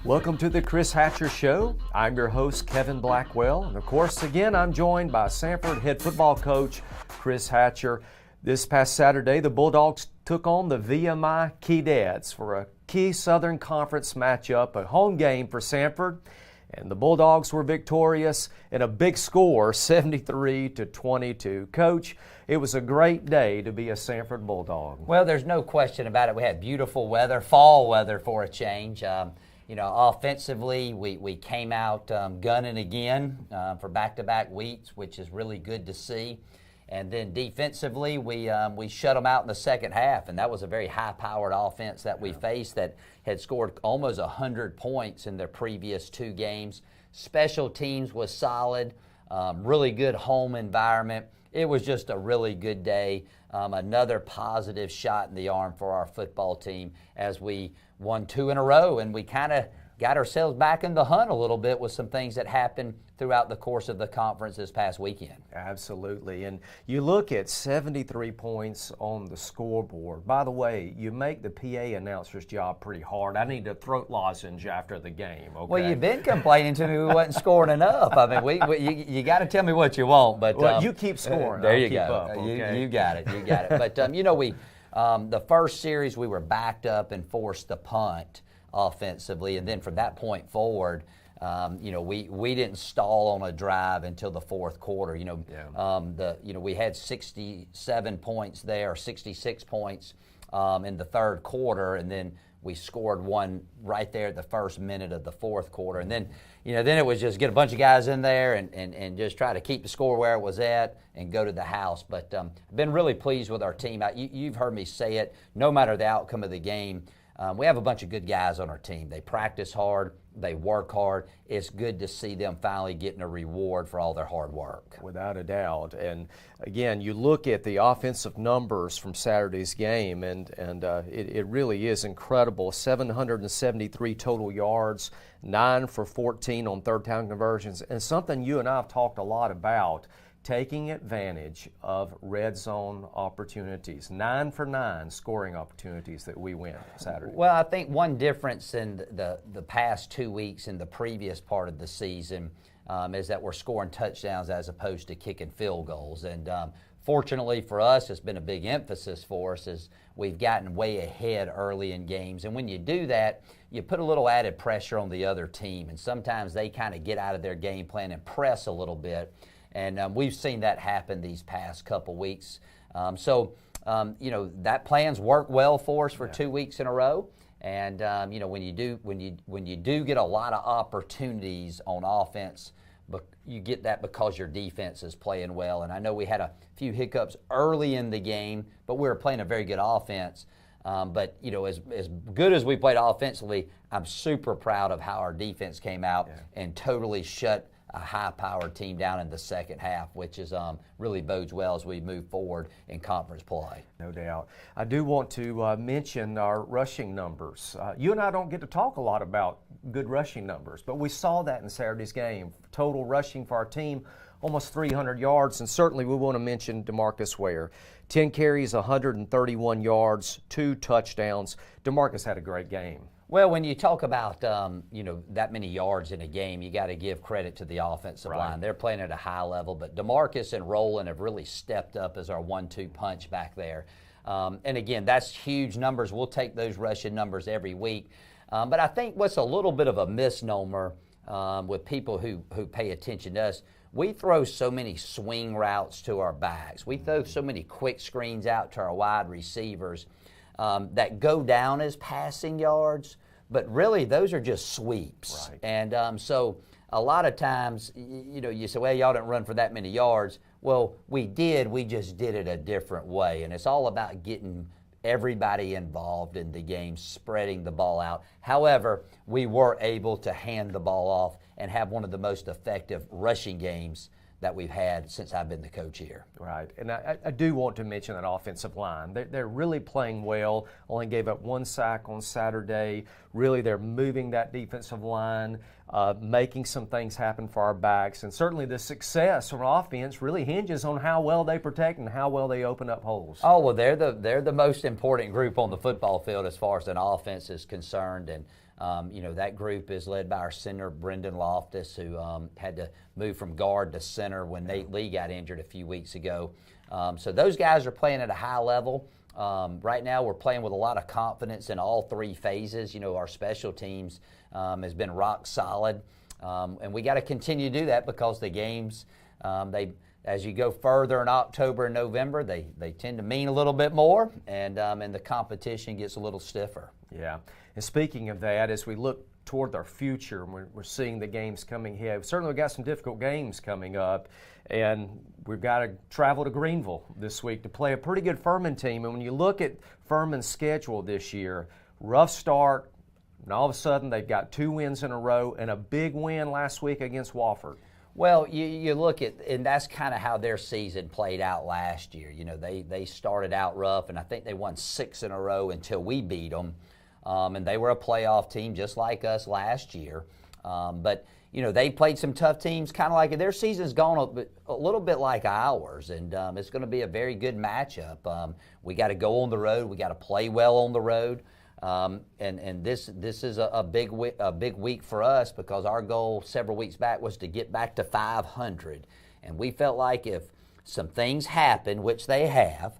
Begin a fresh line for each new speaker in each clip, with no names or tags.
Welcome to the Chris Hatcher Show. I'm your host, Kevin Blackwell. And of course, again, I'm joined by Samford head football coach, Chris Hatcher. This past Saturday, the Bulldogs took on the VMI Keydets for a key Southern Conference matchup, a home game for Samford. And the Bulldogs were victorious in a big score, 73-22. Coach, it was a great day to be a Samford Bulldog.
Well, there's no question about it. We had beautiful weather, fall weather for a change. Offensively, we came out gunning again for back-to-back weeks, which is really good to see. And then defensively, we shut them out in the second half, and that was a very high-powered offense that we faced that had scored almost 100 points in their previous two games. Special teams was solid, really good home environment. It was just a really good day. Another positive shot in the arm for our football team as we won 2 in a row, and we kind of got ourselves back in the hunt a little bit with some things that happened throughout the course of the conference this past weekend.
Absolutely. And you look at 73 points on the scoreboard. By the way, you make the PA announcer's job pretty hard. I need a throat lozenge after the game. Okay?
Well, you've been complaining to me we wasn't scoring enough. I mean, you got to tell me what you want. But
well, you keep scoring.
There
I'll
you
keep
go.
Up, okay?
You got it. You got it. But, the first series we were backed up and forced to punt offensively, and then from that point forward, we didn't stall on a drive until the fourth quarter. We had 67 points there, 66 points in the third quarter, and then we scored one right there at the first minute of the fourth quarter, and then it was just get a bunch of guys in there and just try to keep the score where it was at and go to the house. But I've been really pleased with our team. You've heard me say it. No matter the outcome of the game, we have a bunch of good guys on our team. They practice hard. They work hard. It's good to see them finally getting a reward for all their hard work.
Without a doubt. And again, you look at the offensive numbers from Saturday's game, and it really is incredible. 773 total yards, 9 for 14 on third down conversions, and something you and I have talked a lot about, taking advantage of red zone opportunities. 9 for 9 scoring opportunities that we win Saturday.
Well, I think one difference in the past 2 weeks in the previous part of the season is that we're scoring touchdowns as opposed to kicking field goals. And fortunately for us, it's been a big emphasis for us as we've gotten way ahead early in games. And when you do that, you put a little added pressure on the other team. And sometimes they kind of get out of their game plan and press a little bit. And we've seen that happen these past couple weeks. That plan's worked well for us for 2 weeks in a row. And when you do get a lot of opportunities on offense, but you get that because your defense is playing well. And I know we had a few hiccups early in the game, but we were playing a very good offense. But as good as we played offensively, I'm super proud of how our defense came out and totally shut a high-powered team down in the second half, which is really bodes well as we move forward in conference play.
No doubt. I do want to mention our rushing numbers. You and I don't get to talk a lot about good rushing numbers, but we saw that in Saturday's game. Total rushing for our team, almost 300 yards, and certainly we want to mention DeMarcus Ware. 10 carries, 131 yards, 2 touchdowns. DeMarcus had a great game.
Well, when you talk about that many yards in a game, you got to give credit to the offensive line. They're playing at a high level, but DeMarcus and Roland have really stepped up as our 1-2 punch back there. And again, that's huge numbers. We'll take those rushing numbers every week. But I think what's a little bit of a misnomer with people who pay attention to us, we throw so many swing routes to our backs. We throw so many quick screens out to our wide receivers that go down as passing yards, but really those are just sweeps.
Right.
And so a lot of times, you say, well, y'all didn't run for that many yards. Well, we did. We just did it a different way. And it's all about getting everybody involved in the game, spreading the ball out. However, we were able to hand the ball off and have one of the most effective rushing games that we've had since I've been the coach here.
Right, and I do want to mention that offensive line. They're really playing well. Only gave up 1 sack on Saturday. Really, they're moving that defensive line. making some things happen for our backs. And certainly the success from offense really hinges on how well they protect and how well they open up holes.
Oh, well, they're the most important group on the football field as far as an offense is concerned. And that group is led by our center, Brendan Loftus, who had to move from guard to center when Nate Lee got injured a few weeks ago. So those guys are playing at a high level. Right now we're playing with a lot of confidence in all three phases. Our special teams has been rock solid. And we got to continue to do that because the games, as you go further in October and November, they tend to mean a little bit more, and the competition gets a little stiffer.
Yeah. And speaking of that, as we look toward our future, and we're seeing the games coming here, we've certainly got some difficult games coming up, and we've got to travel to Greenville this week to play a pretty good Furman team. And when you look at Furman's schedule this year, rough start, and all of a sudden they've got 2 wins in a row and a big win last week against Wofford.
Well, you look at, and that's kind of how their season played out last year. They started out rough, and I think they won 6 in a row until we beat them. And they were a playoff team just like us last year. But they played some tough teams, kind of like their season's gone a little bit like ours, and it's going to be a very good matchup. We got to go on the road. We got to play well on the road. And this is a big week for us because our goal several weeks back was to get back to 500, and we felt like if some things happen, which they have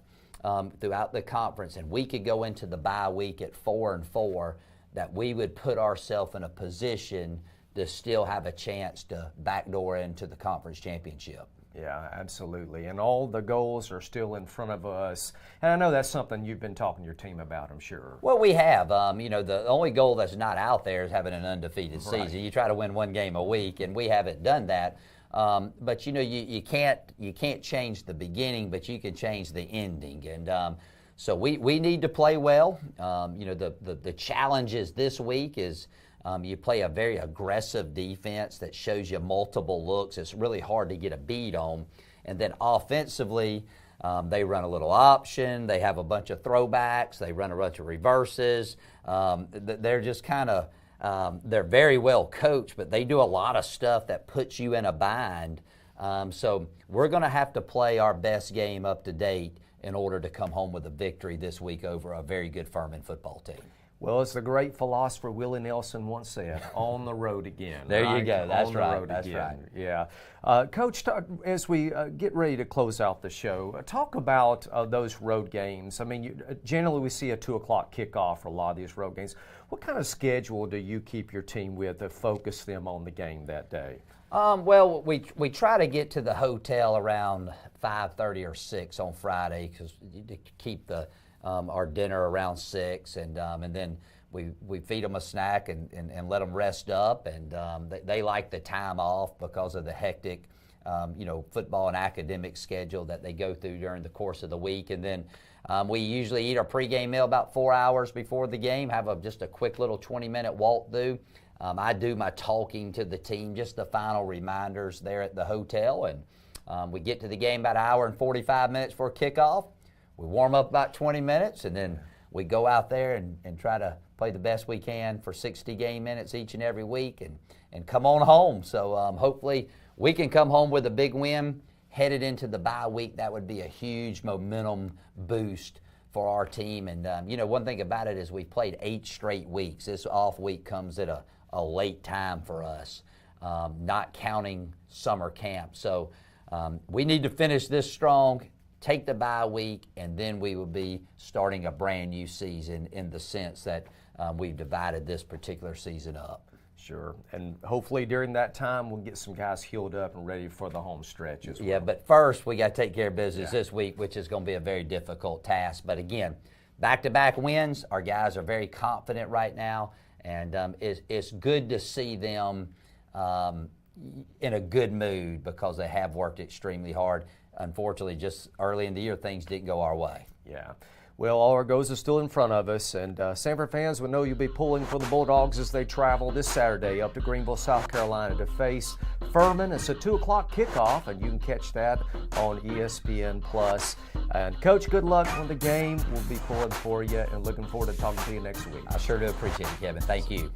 throughout the conference, and we could go into the bye week at 4-4, that we would put ourselves in a position to still have a chance to backdoor into the conference championship.
Yeah, absolutely. And all the goals are still in front of us. And I know that's something you've been talking to your team about, I'm sure.
Well, we have. The only goal that's not out there is having an undefeated season. You try to win 1 game a week, and we haven't done that. But you can't change the beginning, but you can change the ending. And so we need to play well. The challenges this week is you play a very aggressive defense that shows you multiple looks. It's really hard to get a beat on. And then offensively, they run a little option. They have a bunch of throwbacks. They run a bunch of reverses. They're just kind of they're very well coached, but they do a lot of stuff that puts you in a bind. So we're going to have to play our best game up to date in order to come home with a victory this week over a very good Furman football team.
Well, as the great philosopher Willie Nelson once said, on the road again.
There you go. That's
on the
right.
road
That's
again.
right.
Yeah. Coach, as we get ready to close out the show, talk about those road games. I mean, generally we see a 2 o'clock kickoff for a lot of these road games. What kind of schedule do you keep your team with to focus them on the game that day?
Well, we try to get to the hotel around 5:30 or 6 on Friday to keep our dinner around 6, and then we feed them a snack and let them rest up, and they like the time off because of the hectic football and academic schedule that they go through during the course of the week. And then we usually eat our pregame meal about 4 hours before the game, have just a quick little 20-minute walk through. I do my talking to the team, just the final reminders there at the hotel, and we get to the game about 1 hour and 45 minutes for kickoff. We warm up about 20 minutes, and then we go out there and try to play the best we can for 60 game minutes each and every week and come on home. So hopefully we can come home with a big win. Headed into the bye week, that would be a huge momentum boost for our team. And, one thing about it is we played 8 straight weeks. This off week comes at a late time for us, not counting summer camp. So we need to finish this strong, take the bye week, and then we will be starting a brand new season in the sense that we've divided this particular season up.
Sure, and hopefully during that time we'll get some guys healed up and ready for the home stretch as well.
Yeah, but first we got to take care of business this week, which is going to be a very difficult task. But again, back-to-back wins, our guys are very confident right now, and it's good to see them in a good mood because they have worked extremely hard. Unfortunately, just early in the year, things didn't go our way.
Yeah. Well, all our goals are still in front of us, and Samford fans will know you'll be pulling for the Bulldogs as they travel this Saturday up to Greenville, South Carolina to face Furman. It's a 2 o'clock kickoff, and you can catch that on ESPN+. And, Coach, good luck on the game. We'll be pulling for you and looking forward to talking to you next week.
I sure do appreciate it, Kevin. Thank you.